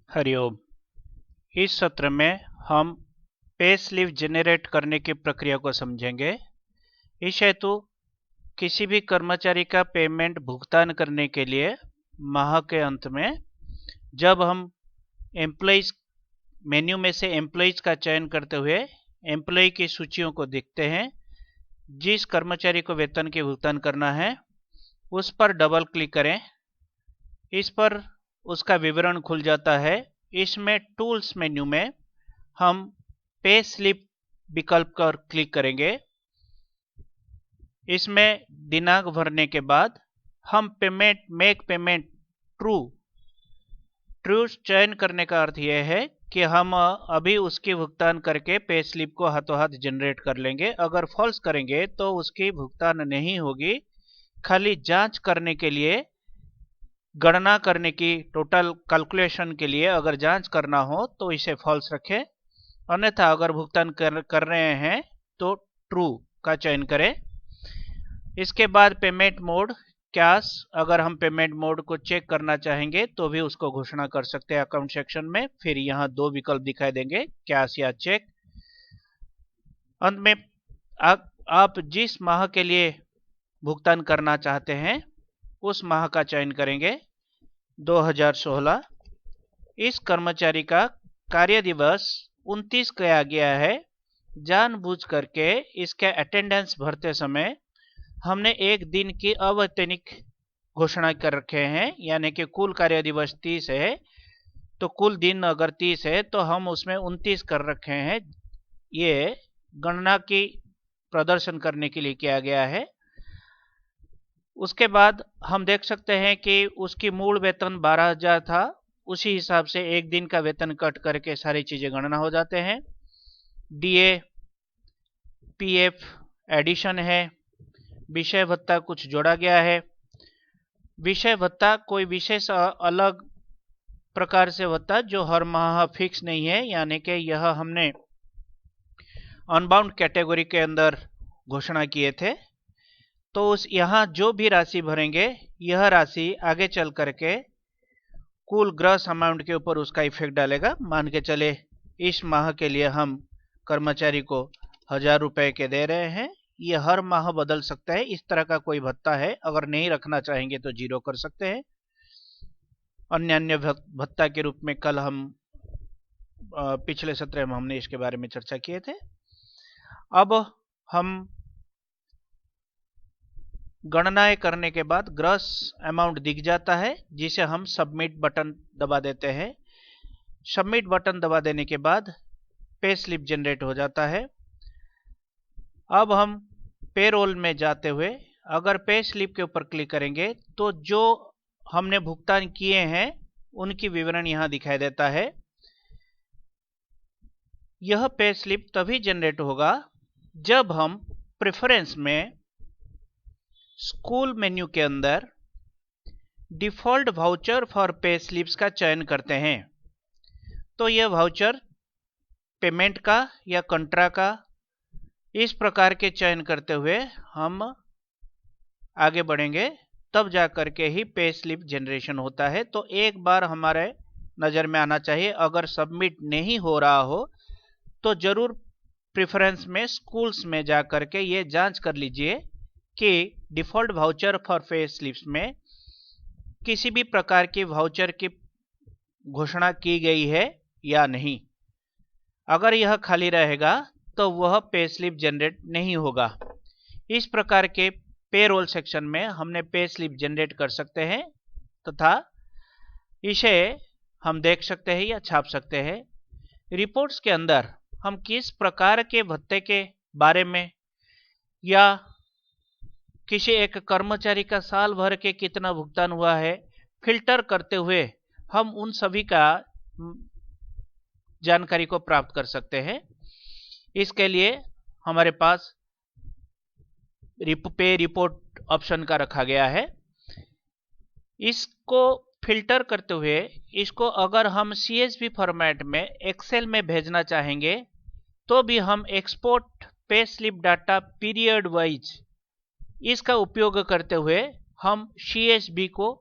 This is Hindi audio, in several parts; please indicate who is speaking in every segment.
Speaker 1: हरिओम। इस सत्र में हम पे स्लिप जेनरेट करने की प्रक्रिया को समझेंगे। इस हेतु किसी भी कर्मचारी का पेमेंट भुगतान करने के लिए माह के अंत में जब हम एम्प्लॉइज मेन्यू में से एम्प्लॉइज का चयन करते हुए एम्प्लॉय की सूचियों को देखते हैं, जिस कर्मचारी को वेतन के भुगतान करना है उस पर डबल क्लिक करें। इस पर उसका विवरण खुल जाता है। इसमें टूल्स मेन्यू में हम पे स्लिप विकल्प पर क्लिक करेंगे। इसमें दिनांक भरने के बाद हम पेमेंट मेक पेमेंट ट्रू चयन करने का अर्थ यह है कि हम अभी उसकी भुगतान करके पे स्लिप को हाथों हाथ जनरेट कर लेंगे। अगर फॉल्स करेंगे तो उसकी भुगतान नहीं होगी। खाली जांच करने के लिए, गणना करने की, टोटल कैलकुलेशन के लिए अगर जांच करना हो तो इसे फॉल्स रखें, अन्यथा अगर भुगतान कर रहे हैं तो ट्रू का चयन करें। इसके बाद पेमेंट मोड कैश, अगर हम पेमेंट मोड को चेक करना चाहेंगे तो भी उसको घोषणा कर सकते हैं अकाउंट सेक्शन में। फिर यहाँ दो विकल्प दिखाई देंगे, कैश या चेक। अंत में आप जिस माह के लिए भुगतान करना चाहते हैं उस माह का चयन करेंगे। 2016। इस कर्मचारी का कार्य दिवस 29 किया गया है। जानबूझ करके इसके अटेंडेंस भरते समय हमने एक दिन की अवैतनिक घोषणा कर रखे हैं, यानी कि कुल कार्य दिवस 30 है तो कुल दिन अगर 30 है तो हम उसमें 29 कर रखे हैं। ये गणना की प्रदर्शन करने के लिए किया गया है। उसके बाद हम देख सकते हैं कि उसकी मूल वेतन 12,000 था, उसी हिसाब से एक दिन का वेतन कट करके सारी चीजें गणना हो जाते हैं। डीए, पीएफ एडिशन है, विषय भत्ता कुछ जोड़ा गया है। विषय भत्ता कोई विशेष अलग प्रकार से भत्ता जो हर माह फिक्स नहीं है, यानी कि यह हमने अनबाउंड कैटेगरी के अंदर घोषणा किए थे। तो उस यहाँ जो भी राशि भरेंगे यह राशि आगे चल करके कुल ग्रॉस अमाउंट के ऊपर उसका इफेक्ट डालेगा। मान के चले इस माह के लिए हम कर्मचारी को 1,000 रुपए के दे रहे हैं, ये हर माह बदल सकता है। इस तरह का कोई भत्ता है, अगर नहीं रखना चाहेंगे तो जीरो कर सकते हैं। अन्य भत्ता के रूप में कल हम पिछले सत्र में हमने इसके बारे में चर्चा किए थे। अब हम गणनाएं करने के बाद ग्रॉस अमाउंट दिख जाता है, जिसे हम सबमिट बटन दबा देते हैं। सबमिट बटन दबा देने के बाद पे स्लिप जनरेट हो जाता है। अब हम पेरोल में जाते हुए अगर पे स्लिप के ऊपर क्लिक करेंगे तो जो हमने भुगतान किए हैं उनकी विवरण यहां दिखाई देता है। यह पे स्लिप तभी जनरेट होगा जब हम प्रेफरेंस में स्कूल मेन्यू के अंदर default voucher for pay slips का चयन करते हैं। तो यह वाउचर पेमेंट का या कंट्रा का, इस प्रकार के चयन करते हुए हम आगे बढ़ेंगे, तब जा करके ही पे स्लिप जनरेशन होता है। तो एक बार हमारे नज़र में आना चाहिए, अगर सबमिट नहीं हो रहा हो तो जरूर प्रेफरेंस में स्कूल्स में जा करके ये जांच कर लीजिए कि default voucher for pay slips में किसी भी प्रकार की वाउचर की घोषणा की गई है या नहीं। अगर यह खाली रहेगा तो वह पे स्लिप जनरेट नहीं होगा। इस प्रकार के पेरोल सेक्शन में हमने पे स्लिप जनरेट कर सकते हैं तथा इसे हम देख सकते हैं या छाप सकते हैं। रिपोर्ट्स के अंदर हम किस प्रकार के भत्ते के बारे में या किसी एक कर्मचारी का साल भर के कितना भुगतान हुआ है, फिल्टर करते हुए हम उन सभी का जानकारी को प्राप्त कर सकते हैं। इसके लिए हमारे पास पे रिपोर्ट ऑप्शन का रखा गया है। इसको फिल्टर करते हुए इसको अगर हम CSV फॉर्मेट में एक्सेल में भेजना चाहेंगे तो भी हम export pay slip data period wise इसका उपयोग करते हुए हम CSV को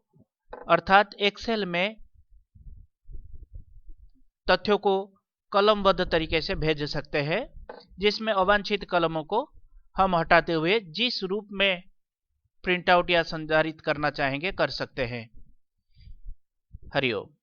Speaker 1: अर्थात एक्सेल में तथ्यों को कलमबद्ध तरीके से भेज सकते हैं, जिसमें अवांछित कलमों को हम हटाते हुए जिस रूप में प्रिंट आउट या संधारित करना चाहेंगे कर सकते हैं। हरिओम।